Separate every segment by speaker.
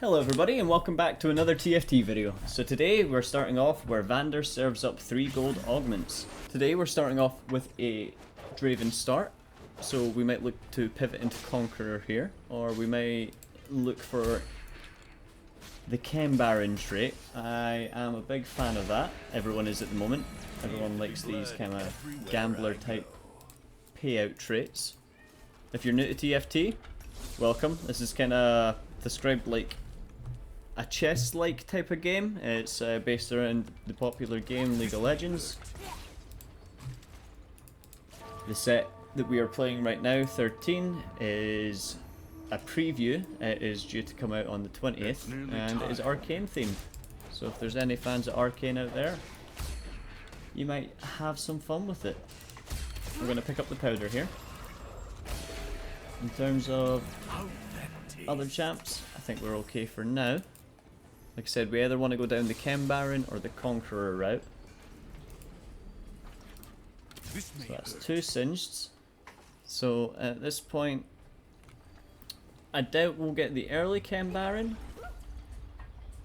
Speaker 1: Hello everybody and welcome back to another TFT video. So today we're starting off where Vander serves up 3 gold augments. Today we're starting off with a Draven start, so we might look to pivot into Conqueror here, or we may look for the Chem Baron trait. I am a big fan of that, everyone is at the moment. Everyone likes these kind of gambler type payout traits. If you're new to TFT, welcome. This is kind of described like a chess-like type of game. It's based around the popular game League of Legends. The set that we are playing right now, 13, is a preview. It is due to come out on the 20th and it is ARCANE themed. So if there's any fans of ARCANE out there, you might have some fun with it. We're going to pick up the powder here. In terms of other champs, I think we're okay for now. Like I said, we either want to go down the Chem Baron or the Conqueror route. So that's 2 singed. So at this point, I doubt we'll get the early Chem Baron.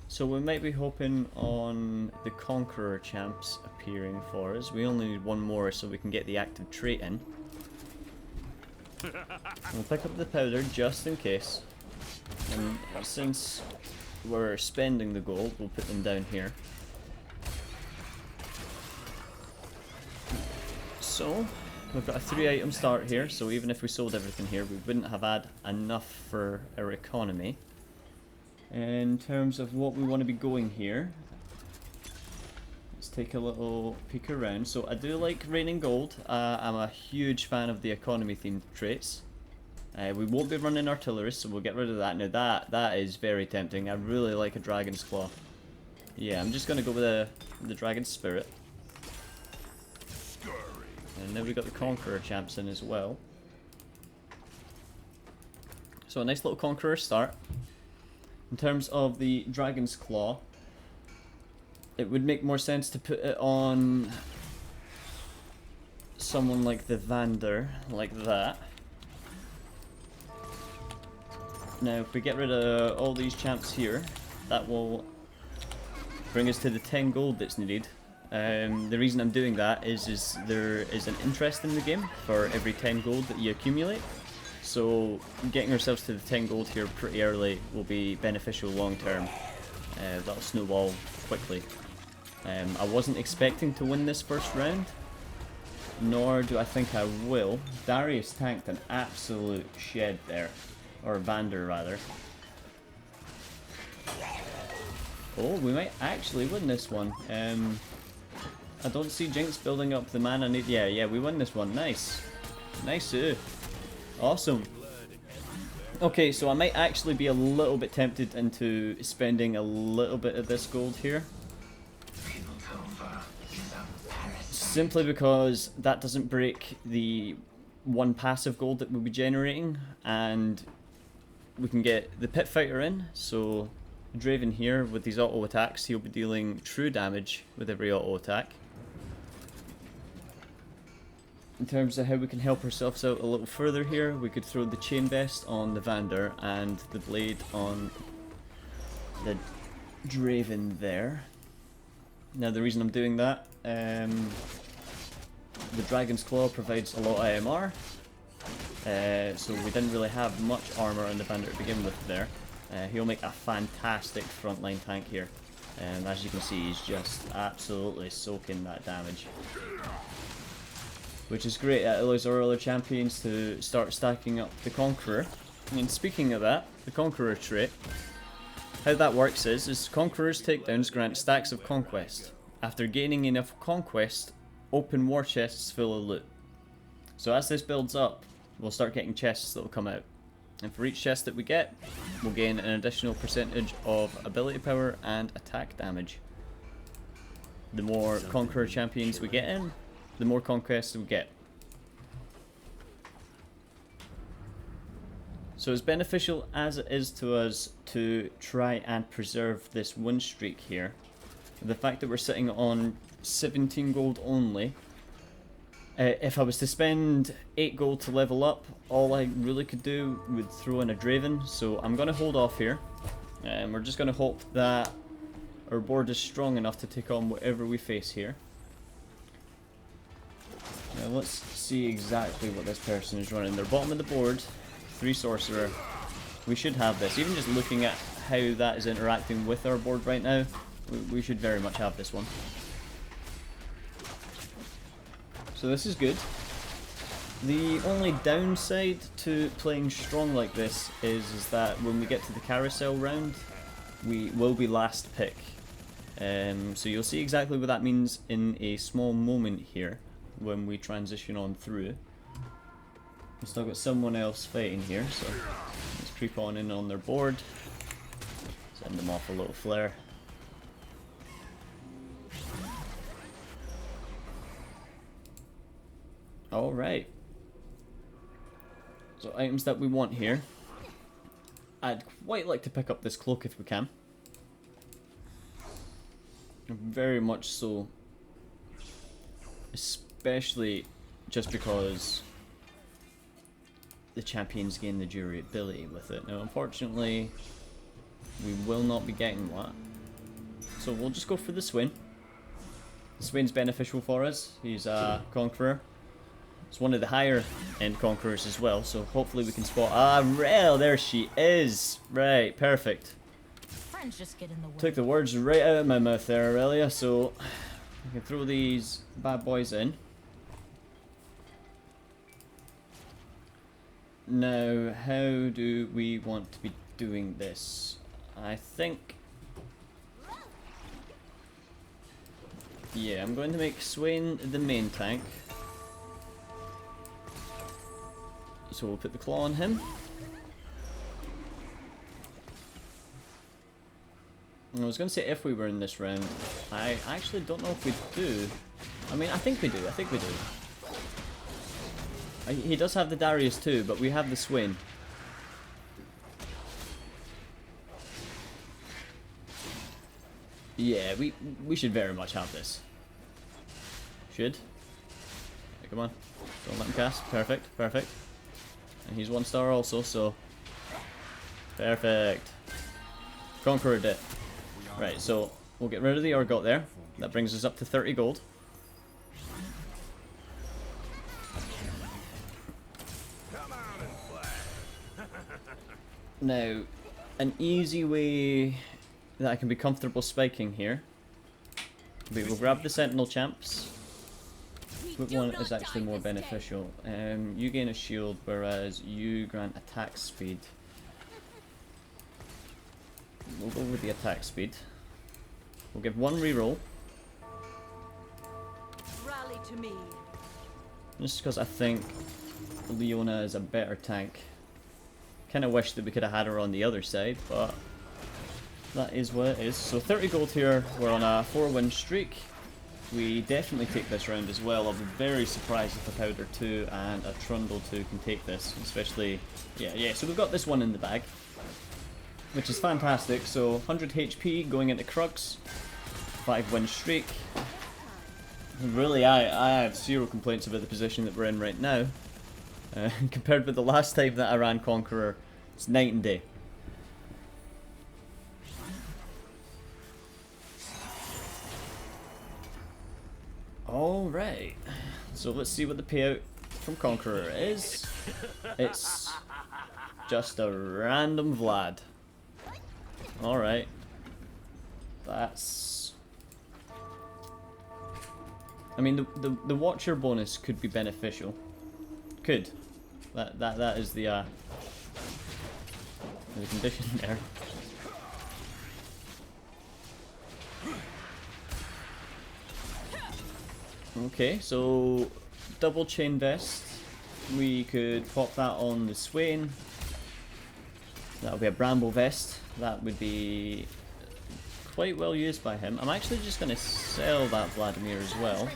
Speaker 1: So we might be hoping on the Conqueror champs appearing for us. We only need one more so we can get the active trait in. We'll pick up the powder just in case. And since we're spending the gold, we'll put them down here. So, we've got a 3 item start here, so even if we sold everything here, we wouldn't have had enough for our economy. In terms of what we want to be going here, let's take a little peek around. So I do like raining gold. I'm a huge fan of the economy themed traits. We won't be running artillery, so we'll get rid of that. Now that is very tempting. I really like a dragon's claw. Yeah, I'm just gonna go with the dragon's spirit. And now we got the Conqueror champs in as well. So a nice little Conqueror start. In terms of the dragon's claw, it would make more sense to put it on someone like the Vander, like that. Now if we get rid of all these champs here, that will bring us to the 10 gold that's needed. The reason I'm doing that is there is an interest in the game for every 10 gold that you accumulate. So getting ourselves to the 10 gold here pretty early will be beneficial long term. That'll snowball quickly. I wasn't expecting to win this first round, nor do I think I will. Darius tanked an absolute shed there. Or Vander, rather. Oh, we might actually win this one. I don't see Jinx building up the mana need. Yeah, we win this one. Nice. Nice. Awesome. Okay, so I might actually be a little bit tempted into spending a little bit of this gold here. Simply because that doesn't break the 1 passive gold that we'll be generating, and we can get the pit fighter in. So Draven here with these auto attacks, he'll be dealing true damage with every auto attack. In terms of how we can help ourselves out a little further here, we could throw the chain vest on the Vander and the blade on the Draven there. Now the reason I'm doing that, the Dragon's Claw provides a lot of AMR. So we didn't really have much armor on the Vander to begin with there. He'll make a fantastic frontline tank here. And as you can see, he's just absolutely soaking that damage. Which is great. It allows our other champions to start stacking up the Conqueror. And speaking of that, the Conqueror trait, how that works is Conqueror's takedowns grant stacks of conquest. After gaining enough conquest, open war chests full of loot. So as this builds up, we'll start getting chests that will come out. And for each chest that we get, we'll gain an additional percentage of ability power and attack damage. The more Conqueror champions we get in, the more conquests we get. So as beneficial as it is to us to try and preserve this win streak here, the fact that we're sitting on 17 gold only, if I was to spend 8 gold to level up, all I really could do would throw in a Draven, so I'm going to hold off here. And we're just going to hope that our board is strong enough to take on whatever we face here. Now let's see exactly what this person is running. They're bottom of the board, 3 sorcerer. We should have this. Even just looking at how that is interacting with our board right now, we should very much have this one. So this is good. The only downside to playing strong like this is that when we get to the carousel round, we will be last pick. So you'll see exactly what that means in a small moment here when we transition on through. We've still got someone else fighting here, so let's creep on in on their board. Send them off a little flare. Alright. So items that we want here. I'd quite like to pick up this cloak if we can. Very much so. Especially just because the champions gain the durability with it. Now unfortunately, we will not be getting that. So we'll just go for the Swain. The Swain's beneficial for us. He's a Conqueror. It's one of the higher end Conquerors as well, so hopefully we can spot... Ah, Rel, there she is! Right, perfect.
Speaker 2: Friends just get in the way.
Speaker 1: Took the words right out of my mouth there, Aurelia, so we can throw these bad boys in. Now, how do we want to be doing this? I think... Yeah, I'm going to make Swain the main tank. So we'll put the claw on him. I was going to say if we were in this round. I actually don't know if we do. I mean, I think we do. I think we do. He does have the Darius too, but we have the Swain. Yeah, we should very much have this. Should. Okay, come on. Don't let him cast. Perfect, perfect. And he's 1 star also, so... Perfect. Conqueror it. Right, so we'll get rid of the Urgot there. That brings us up to 30 gold. Now, an easy way that I can be comfortable spiking here. We'll grab the Sentinel champs. Which one is actually more beneficial? You gain a shield, whereas you grant attack speed. We'll go with the attack speed. We'll give 1 reroll.
Speaker 2: Rally to me.
Speaker 1: Just because I think Leona is a better tank. Kind of wish that we could have had her on the other side, but that is what it is. So 30 gold here. We're on a 4-win streak. We definitely take this round as well. I'll be very surprised if a Powder 2 and a Trundle 2 can take this. Especially, yeah, so we've got this one in the bag. Which is fantastic. So 100 HP going into Crux. 5-win streak. And really, I have 0 complaints about the position that we're in right now. Compared with the last time that I ran Conqueror, it's night and day. Alright, so let's see what the payout from Conqueror is. It's just a random Vlad. Alright. That's... I mean, the Watcher bonus could be beneficial. Could. That is the condition there. Okay, so double chain vest. We could pop that on the Swain. That would be a Bramble vest. That would be quite well used by him. I'm actually just going to sell that Vladimir as well.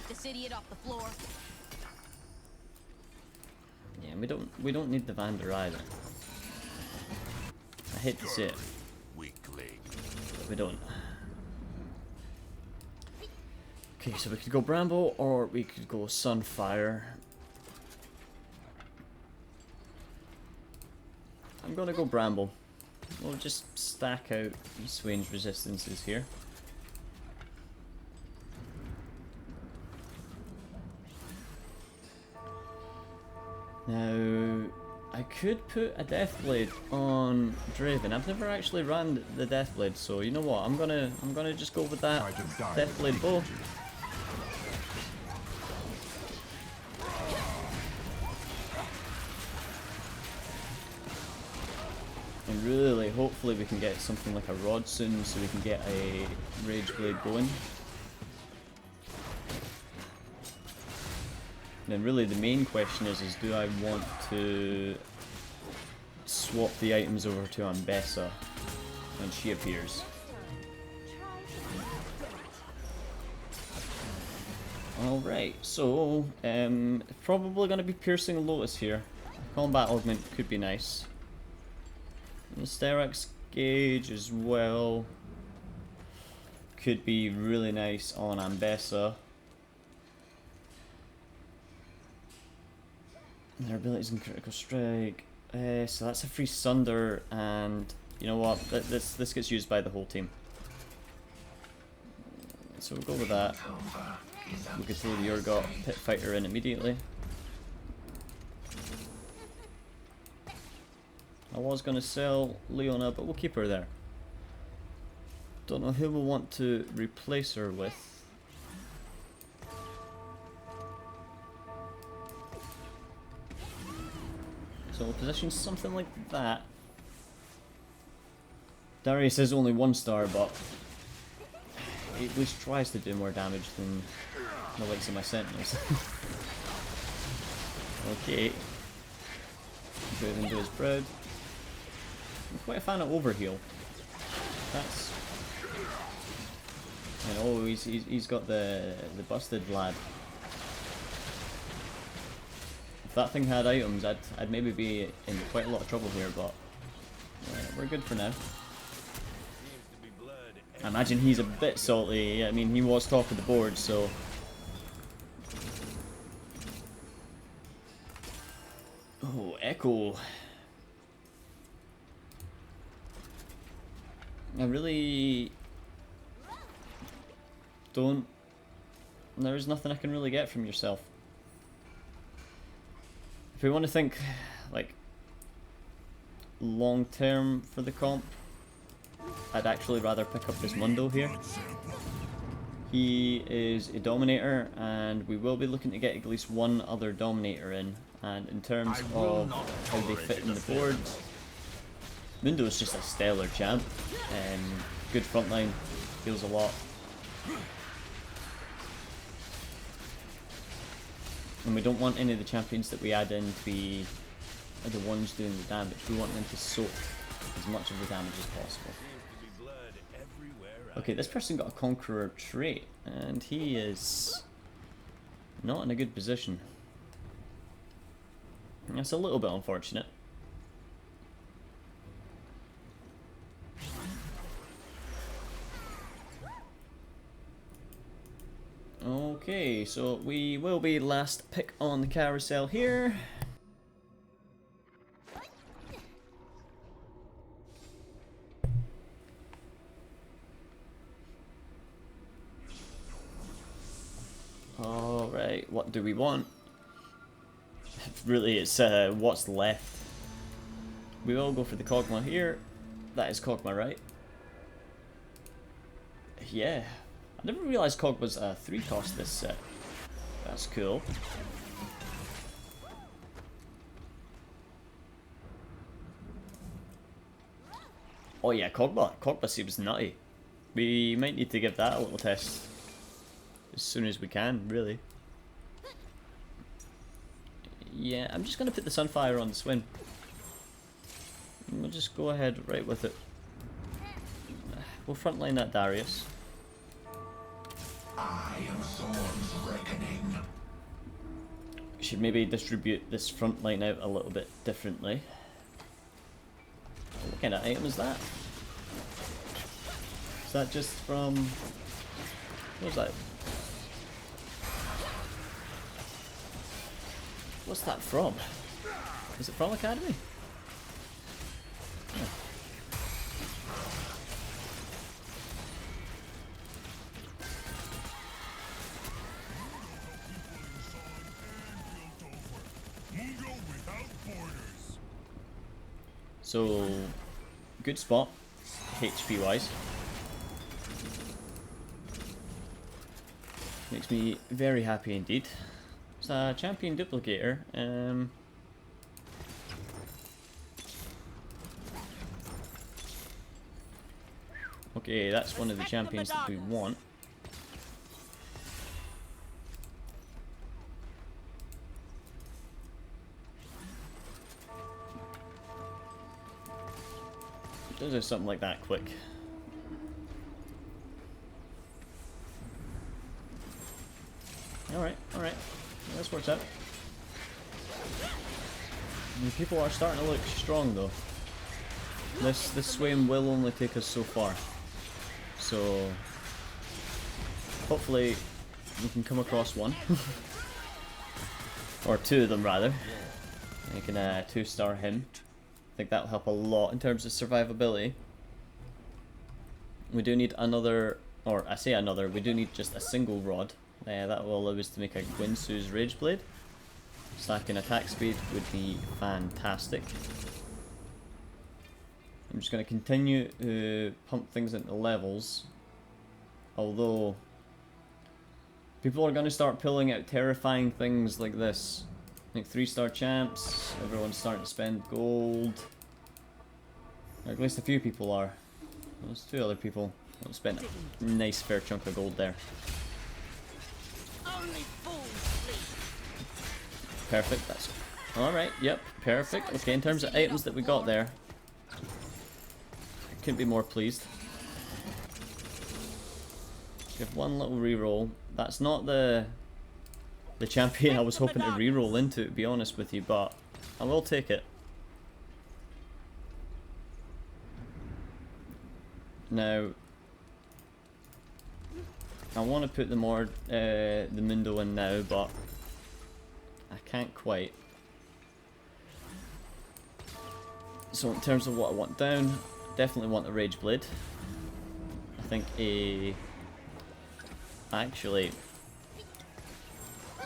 Speaker 1: Yeah, we don't need the Vander either. I hate to say it, but we don't. Okay, so we could go Bramble or we could go Sunfire. I'm gonna go Bramble. We'll just stack out Swain's resistances here. Now, I could put a Deathblade on Draven. I've never actually ran the Deathblade, so you know what? I'm gonna just go with that Deathblade bow. And really, hopefully we can get something like a rod soon so we can get a Rage Blade going. And then really the main question is do I want to swap the items over to Ambessa when she appears? Alright, so probably going to be Piercing Lotus here. Combat Augment could be nice. The Sterak's Gauge as well could be really nice on Ambessa. Their abilities in Critical Strike. So that's a free Sunder, and you know what? This gets used by the whole team. So we'll go with that. We could throw the Urgot Pit Fighter in immediately. I was going to sell Leona, but we'll keep her there. Don't know who we'll want to replace her with. So we'll position something like that. Darius is only 1 star, but he at least tries to do more damage than the likes of my Sentinels. Okay. Go ahead and do his bread. I'm quite a fan of Overheal. That's... And oh, he's got the busted Vlad. If that thing had items, I'd maybe be in quite a lot of trouble here, but we're good for now. I imagine he's a bit salty. I mean, he was top of the board, so... Oh, Echo. I really don't... There's nothing I can really get from yourself. If we want to think, like, long term for the comp, I'd actually rather pick up this Mundo here. He is a Dominator, and we will be looking to get at least one other Dominator in. And in terms of how they fit in the board, Mundo is just a stellar champ. Good frontline, heals a lot. And we don't want any of the champions that we add in to be the ones doing the damage. We want them to soak as much of the damage as possible. Okay, this person got a Conqueror trait, and he is not in a good position. That's a little bit unfortunate. Okay, so we will be last pick on the carousel here. Alright, what do we want? Really, it's what's left. We will go for the Kog'Maw here. That is Kog'Maw, right? Yeah. I never realised Cog was a 3 cost this set. That's cool. Oh yeah, Kog'Maw. Kog'Maw seems nutty. We might need to give that a little test as soon as we can, really. Yeah, I'm just going to put the Sunfire on the Swin. We'll just go ahead right with it. We'll frontline that Darius.
Speaker 3: I am Thorn's reckoning.
Speaker 1: Should maybe distribute this front line out a little bit differently. What kind of item is that? Is that just from... What was that? What's that from? Is it from Academy? Oh. So, good spot, HP wise. Makes me very happy indeed. It's a champion duplicator. Okay, that's one of the champions that we want. Does something like that quick. Alright, alright. This works out. And people are starting to look strong though. This swim will only take us so far. So hopefully we can come across one. Or two of them rather. I can 2-star him. I think that'll help a lot in terms of survivability. We do need another, or I say another, we do need just a single rod. That will allow us to make a Gwinsu's Rage Blade. Stacking attack speed would be fantastic. I'm just going to continue to pump things into levels. Although, people are going to start pulling out terrifying things like this. Like 3-star champs, everyone's starting to spend gold. Or at least a few people are. There's 2 other people that spent a nice fair chunk of gold there. Perfect, that's alright, yep, perfect. Okay, in terms of items that we got there, couldn't be more pleased. Give one little reroll. That's not the champion I was hoping to reroll into, to be honest with you, but I will take it. Now, I want to put the Mundo in now, but I can't quite. So in terms of what I want down, definitely want the Rage Blade. I think actually,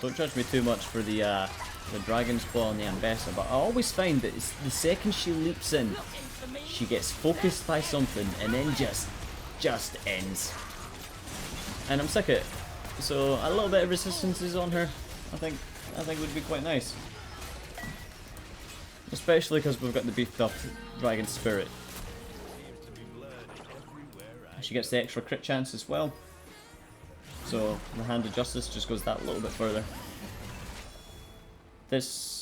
Speaker 1: don't judge me too much for the Dragon's Claw and the Ambessa, but I always find that it's the second she leaps in, she gets focused by something and then just ends. And I'm sick of it. So a little bit of resistance is on her. I think would be quite nice. Especially because we've got the beefed up Dragon Spirit. She gets the extra crit chance as well. So the Hand of Justice just goes that little bit further. This...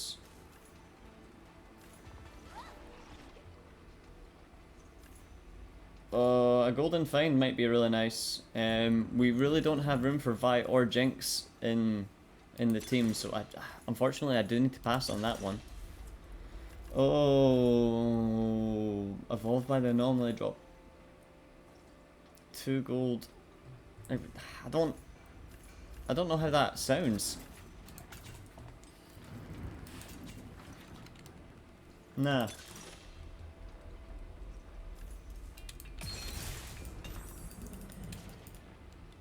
Speaker 1: a Golden Find might be really nice. We really don't have room for Vi or Jinx in the team, so unfortunately I do need to pass on that one. Oh, evolved by the anomaly drop. 2 gold. I don't know how that sounds. Nah.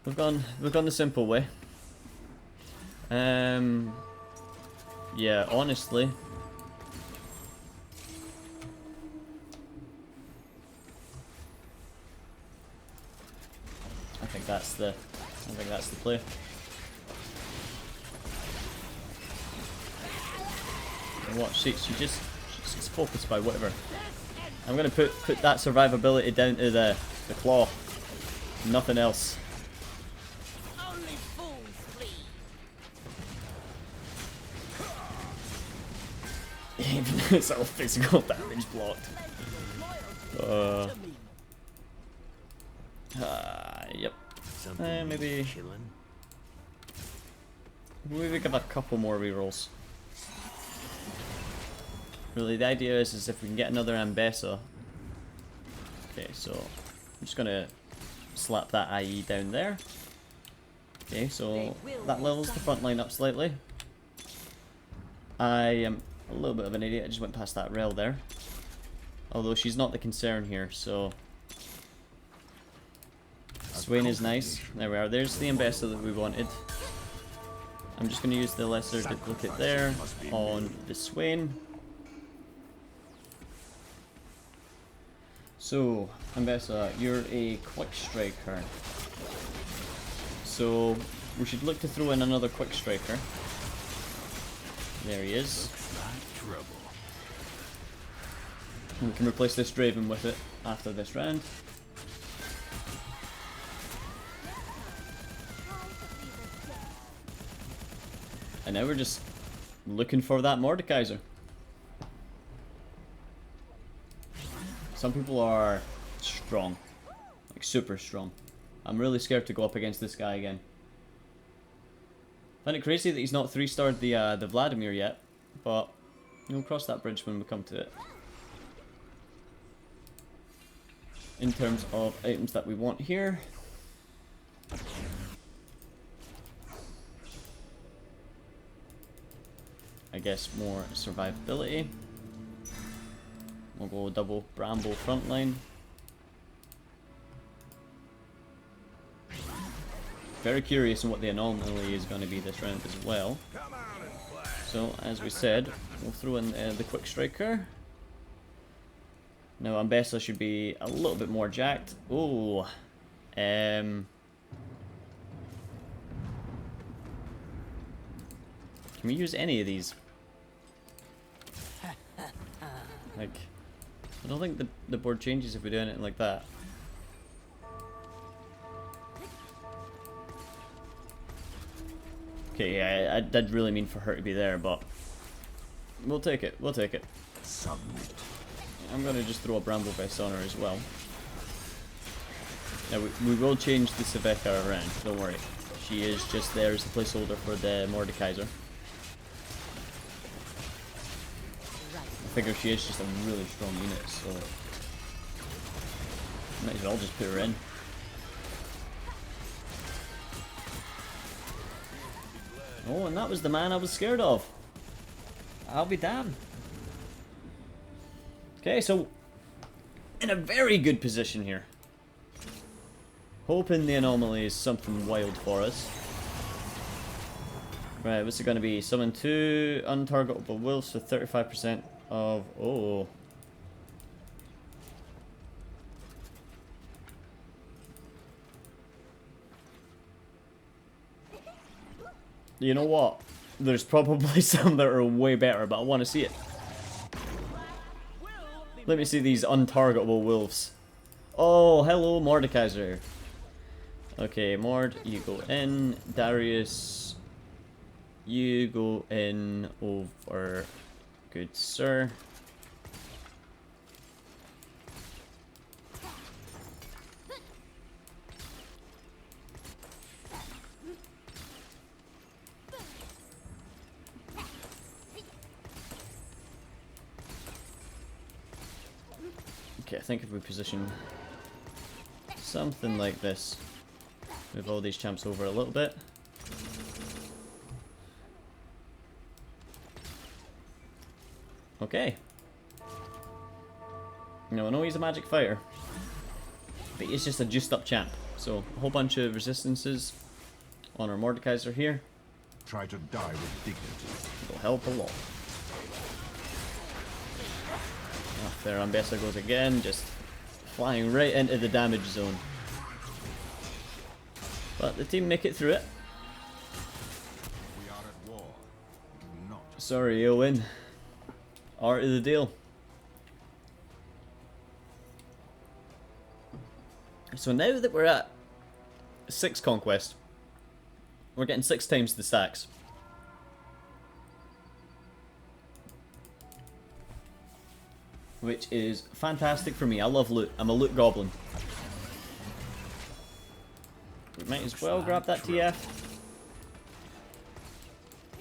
Speaker 1: We've gone the simple way. Yeah, honestly. I think that's the play. And what she's just focused by whatever. I'm gonna put that survivability down to the claw. Nothing else. Even it's all physical damage blocked. Yep. Maybe we give a couple more rerolls. Really, the idea is if we can get another Ambessa. Okay, so I'm just gonna slap that IE down there. Okay, so that levels the front line up slightly. I am a little bit of an idiot, I just went past that rail there. Although she's not the concern here, so... Swain is nice. There we are, there's the Ambessa that we wanted. I'm just going to use the lesser duplicate there on the Swain. So, Ambessa, you're a quick striker. So, we should look to throw in another quick striker. There he is. And we can replace this Draven with it after this round. And now we're just looking for that Mordekaiser. Some people are strong, like super strong. I'm really scared to go up against this guy again. I find it crazy that he's not 3-starred the Vladimir yet, but we'll cross that bridge when we come to it. In terms of items that we want here, I guess more survivability. We'll go double Bramble frontline. Very curious on what the anomaly is going to be this round as well. So, as we said, we'll throw in the quick striker. Now, Ambessa should be a little bit more jacked. Oh, can we use any of these? Like, I don't think the board changes if we do anything like that. Okay, yeah, I did really mean for her to be there, but we'll take it. We'll take it.
Speaker 3: Submit.
Speaker 1: I'm gonna just throw a Bramble Vest on her as well. Now we will change the Saveka around. Don't worry. She is just there as a placeholder for the Mordekaiser. I figure she is just a really strong unit, so might as well just put her in. Oh, and that was the man I was scared of. I'll be damned. Okay, so in a very good position here. Hoping the anomaly is something wild for us. Right, what's it going to be? Summon 2 untargetable wolves for 35% of... Oh. You know what? There's probably some that are way better, but I want to see it. Let me see these untargetable wolves. Oh, hello, Mordekaiser. Okay, Mord, you go in. Darius, you go in over. Good sir. Okay, I think if we position something like this, move all these champs over a little bit. Okay. No, I know he's a magic fighter, but he's just a juiced up champ. So, a whole bunch of resistances on our Mordekaiser here.
Speaker 3: Try to die with dignity.
Speaker 1: Will help a lot. Oh, there Ambessa goes again, just flying right into the damage zone. But the team make it through it.
Speaker 3: We are at war. Do not.
Speaker 1: Sorry, Owen. Art of the deal. So now that we're at 6 conquest, we're getting 6 times the stacks. Which is fantastic for me. I love loot. I'm a loot goblin. We might as well grab that TF.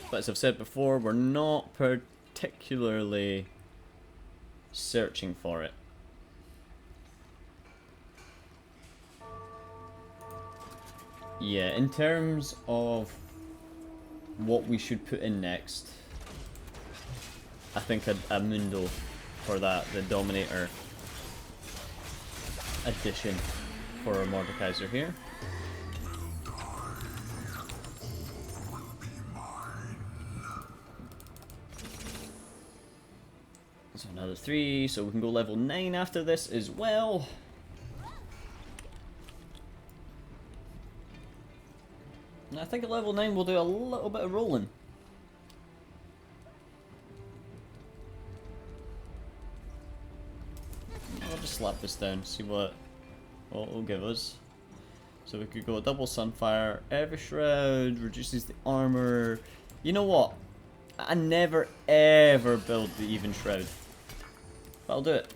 Speaker 1: But as I've said before, we're not particularly searching for it. Yeah, in terms of what we should put in next, I think a Mundo for that, the Dominator addition for our Mordekaiser here. So now Another 3, so we can go level 9 after this as well. And I think at level 9 we'll do a little bit of rolling. I'll just slap this down, see what it will give us. So we could go double Sunfire, every shroud reduces the armor. You know what? I never ever build the even shroud. But I'll do it.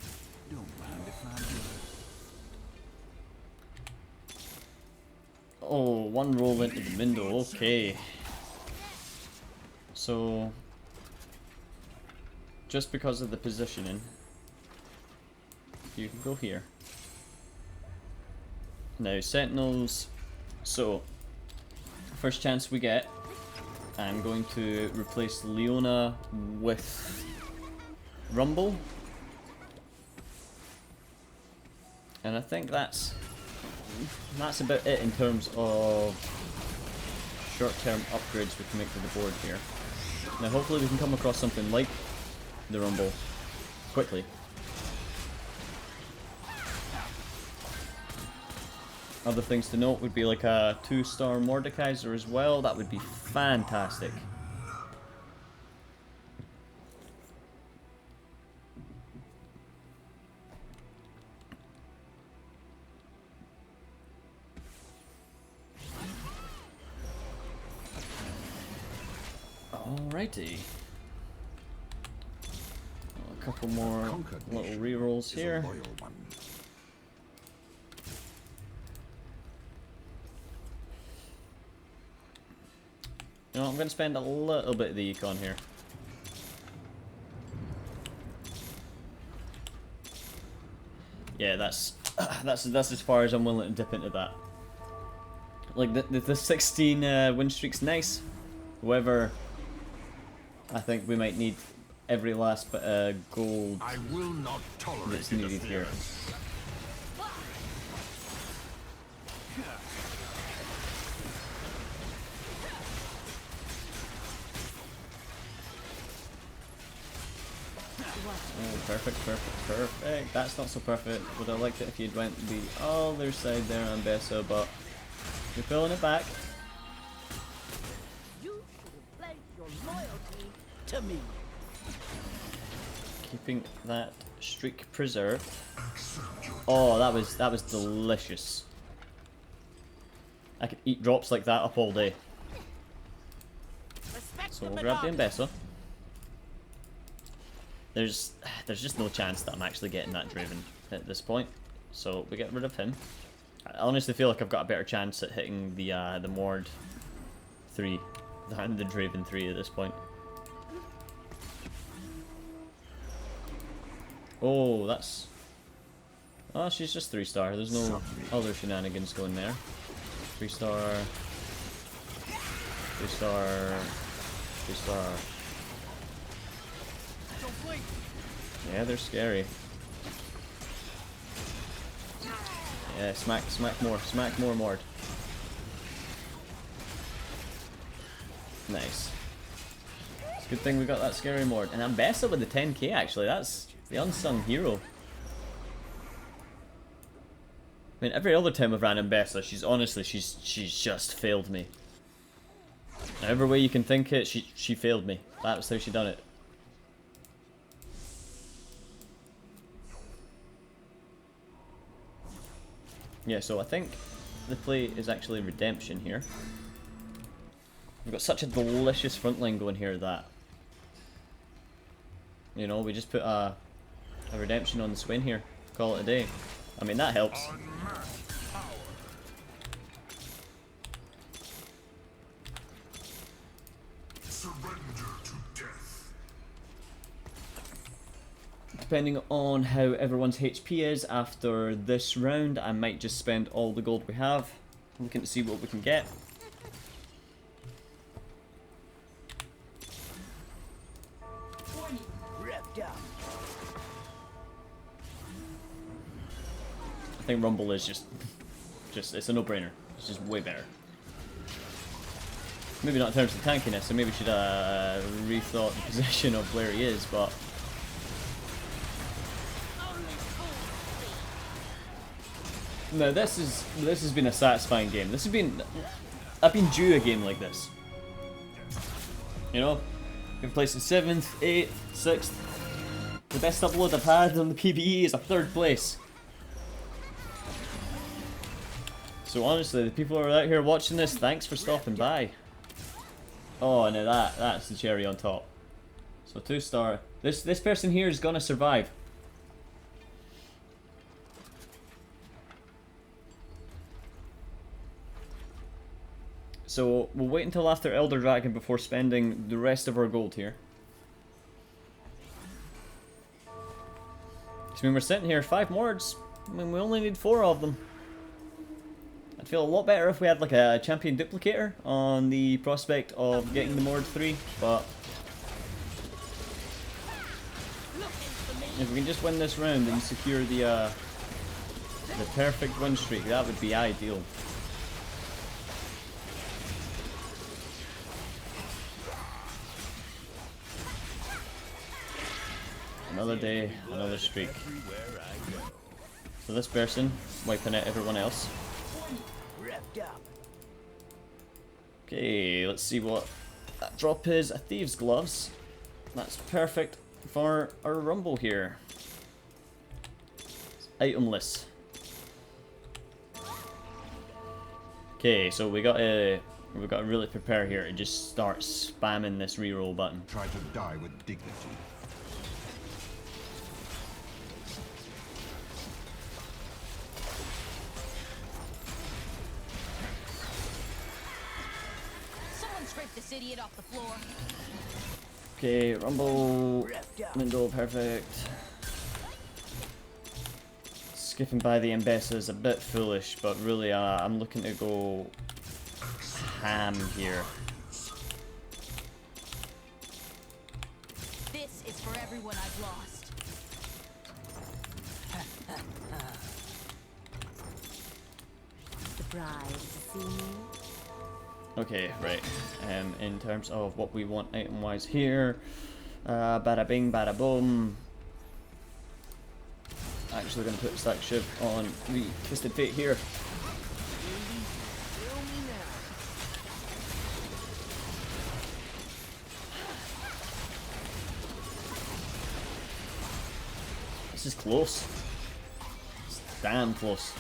Speaker 1: Oh, one roll into the window, okay. So, just because of the positioning, you can go here. Now, Sentinels, so, first chance we get, I'm going to replace Leona with Rumble. And I think that's about it in terms of short-term upgrades we can make to the board here. Now hopefully we can come across something like the Rumble quickly. Other things to note would be like a 2-star Mordekaiser as well, that would be fantastic. Alrighty. A couple more little rerolls here. You know, I'm going to spend a little bit of the econ here. Yeah, that's as far as I'm willing to dip into that. Like the 16 win streak's nice. However, I think we might need every last bit of gold that's needed here. Oh, perfect, perfect, perfect. That's not so perfect. Would have liked it if you'd went the other side there, Ambessa, but you're pulling it back.
Speaker 2: You should pledge your loyalty to me.
Speaker 1: Keeping that streak preserved. Oh, that was delicious. I could eat drops like that up all day. So we'll grab the Ambessa. There's just no chance that I'm actually getting that Draven at this point, so we get rid of him. I honestly feel like I've got a better chance at hitting the Mord 3 than the Draven 3 at this point. Oh, that's... Oh, she's just 3-star. There's no other shenanigans going there. 3-star... 3-star... 3-star... Yeah, they're scary. Yeah, smack more Mord. Nice. It's a good thing we got that scary Mord. And Ambessa with the 10k actually, that's the unsung hero. I mean, every other time I've ran Ambessa, she's just failed me. Every way you can think it, she failed me. That was how she done it. Yeah, so I think the play is actually redemption here. We've got such a delicious front line going here that, you know, we just put a redemption on the Swain here. Call it a day. I mean, that helps. Depending on how everyone's HP is after this round, I might just spend all the gold we have, looking to see what we can get. I think Rumble is just it's a no-brainer. It's just way better. Maybe not in terms of tankiness, so maybe we should rethought the position of where he is, but No, this has been a satisfying game. I've been due a game like this. You know, we've placed in 7th, 8th, 6th. The best upload I've had on the PvE is a 3rd place. So honestly, the people who are out here watching this, thanks for stopping by. Oh, no, that's the cherry on top. So 2-star. This person here is gonna survive. So we'll wait until after Elder Dragon before spending the rest of our gold here. So when we're sitting here, 5 mords. I mean, we only need 4 of them. I'd feel a lot better if we had like a champion duplicator on the prospect of getting the mord 3, but if we can just win this round and secure the perfect win streak, that would be ideal. Another day, another streak. So this person wiping out everyone else. Okay, let's see what that drop is. A Thieves' Gloves. That's perfect for our rumble here. It's itemless. Okay, so we gotta really prepare here to just start spamming this reroll button.
Speaker 3: Try to die with dignity.
Speaker 2: This idiot off the floor.
Speaker 1: Okay, rumble window, perfect. Skipping by the Embessa is a bit foolish, but really I'm looking to go ham here.
Speaker 2: This is for everyone I've lost. Surprised to see me?
Speaker 1: Okay, right. In terms of what we want item-wise here, bada bing, bada boom. Actually, going to put Stack Shiv on the Twisted Fate here. This is close. It's damn close.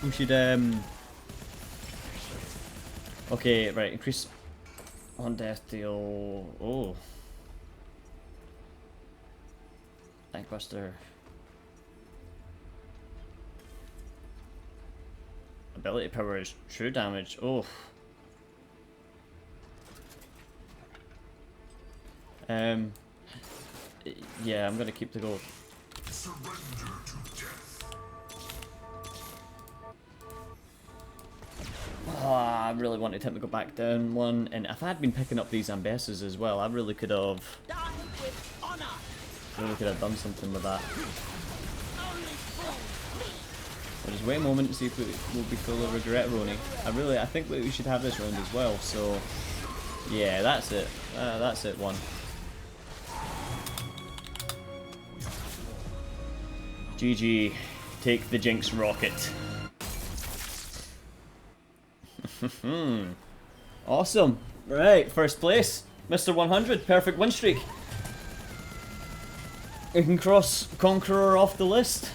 Speaker 1: We should okay, right, increase on death deal. Oh. Bankbuster. Ability power is true damage. Oh. Yeah, I'm gonna keep the gold. Oh, I really wanted him to go back down one, and if I had been picking up these Ambesses as well, I really could have done something with that. But just wait a moment to see if it will be full of regret, Roni. I think that we should have this round as well. So, yeah, that's it. That's it. One. GG. Take the Jinx rocket. Awesome. Right, first place. Mr. 100, perfect win streak. We can cross Conqueror off the list.